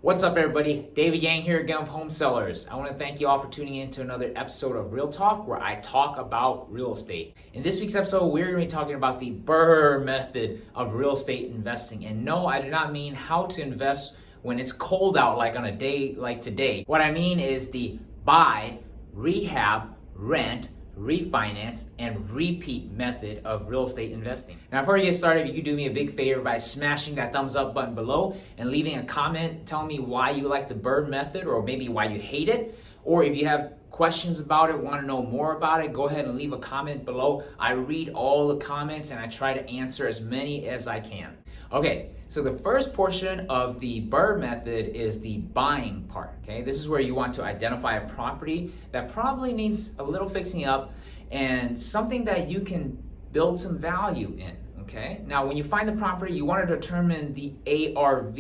What's up, everybody? David Yang here again with Home Sellers. I want to thank you all for tuning in to another episode of Real Talk, where I talk about real estate. In this week's episode, we're going to be talking about the BRRRR method of real estate investing. And no, I do not mean how to invest when it's cold out, like on a day like today. What I mean is the buy, rehab, rent, refinance, and repeat method of real estate investing. Now, before you get started, if you could do me a big favor by smashing that thumbs up button below and leaving a comment telling me why you like the BRRRR method, or maybe why you hate it, or if you have questions about it, want to know more about it, go ahead and leave a comment below. I read all the comments and I try to answer as many as I can. Okay, so the first portion of the BRRRR method is the buying part, okay? This is where you want to identify a property that probably needs a little fixing up and something that you can build some value in, okay? Now, when you find the property, you want to determine the ARV,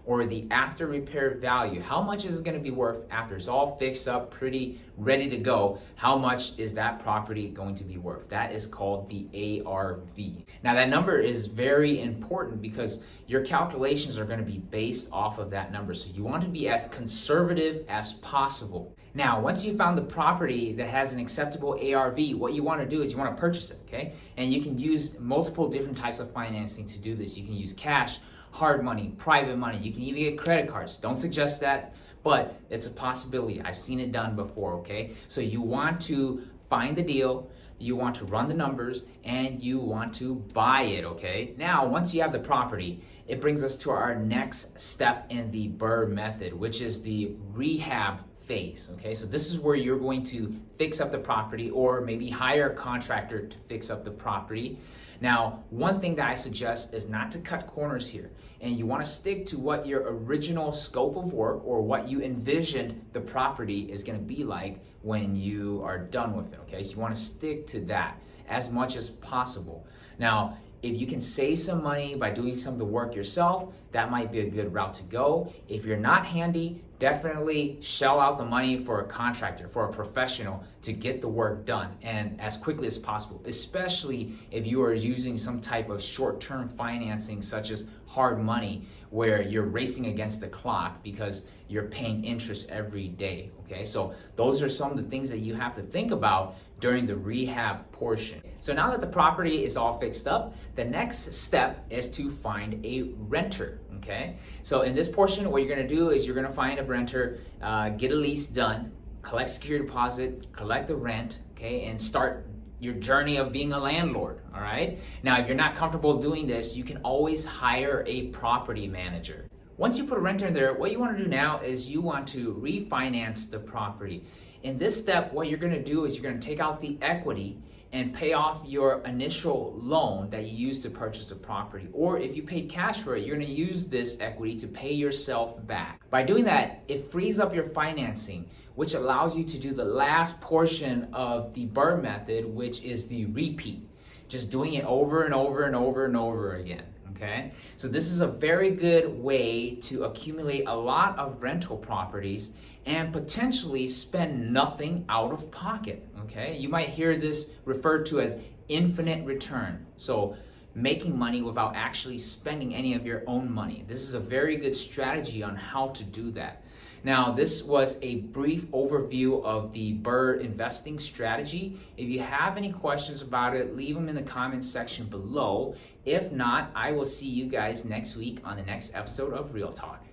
or the after repair value. How much is it gonna be worth after it's all fixed up, pretty ready to go? How much is that property going to be worth? That is called the ARV. Now, that number is very important because your calculations are gonna be based off of that number. So you want to be as conservative as possible. Now, once you found the property that has an acceptable ARV, what you want to do is you want to purchase it, okay? And you can use multiple different types of financing to do this. You can use cash, hard money, private money. You can even get credit cards. Don't suggest that, but it's a possibility. I've seen it done before, okay? So you want to find the deal, you want to run the numbers, and you want to buy it, okay? Now, once you have the property, it brings us to our next step in the BRRRR method, which is the rehab phase, okay? So this is where you're going to fix up the property, or maybe hire a contractor to fix up the property. Now, one thing that I suggest is not to cut corners here, and you want to stick to what your original scope of work, or what you envisioned the property is going to be like when you are done with it, okay? So you want to stick to that as much as possible. Now, if you can save some money by doing some of the work yourself, that might be a good route to go. If you're not handy, definitely shell out the money for a contractor, for a professional to get the work done, and as quickly as possible, especially if you are using some type of short-term financing such as hard money, where you're racing against the clock because you're paying interest every day, okay? So those are some of the things that you have to think about during the rehab portion. So now that the property is all fixed up, the next step is to find a renter, okay? So in this portion, what you're gonna do is you're gonna find a renter, get a lease done, collect security deposit, collect the rent, okay, and start your journey of being a landlord, all right? Now, if you're not comfortable doing this, you can always hire a property manager. Once you put a renter in there, what you want to do now is you want to refinance the property. In this step, what you're going to do is you're going to take out the equity and pay off your initial loan that you used to purchase the property. Or if you paid cash for it, you're going to use this equity to pay yourself back. By doing that, it frees up your financing, which allows you to do the last portion of the BRRRR method, which is the repeat. Just doing it over and over and over and over again. Okay, so this is a very good way to accumulate a lot of rental properties and potentially spend nothing out of pocket. Okay, you might hear this referred to as infinite return. So making money without actually spending any of your own money. This is a very good strategy on how to do that. Now, this was a brief overview of the BRRRR investing strategy. If you have any questions about it, leave them in the comments section below. If not, I will see you guys next week on the next episode of Real Talk.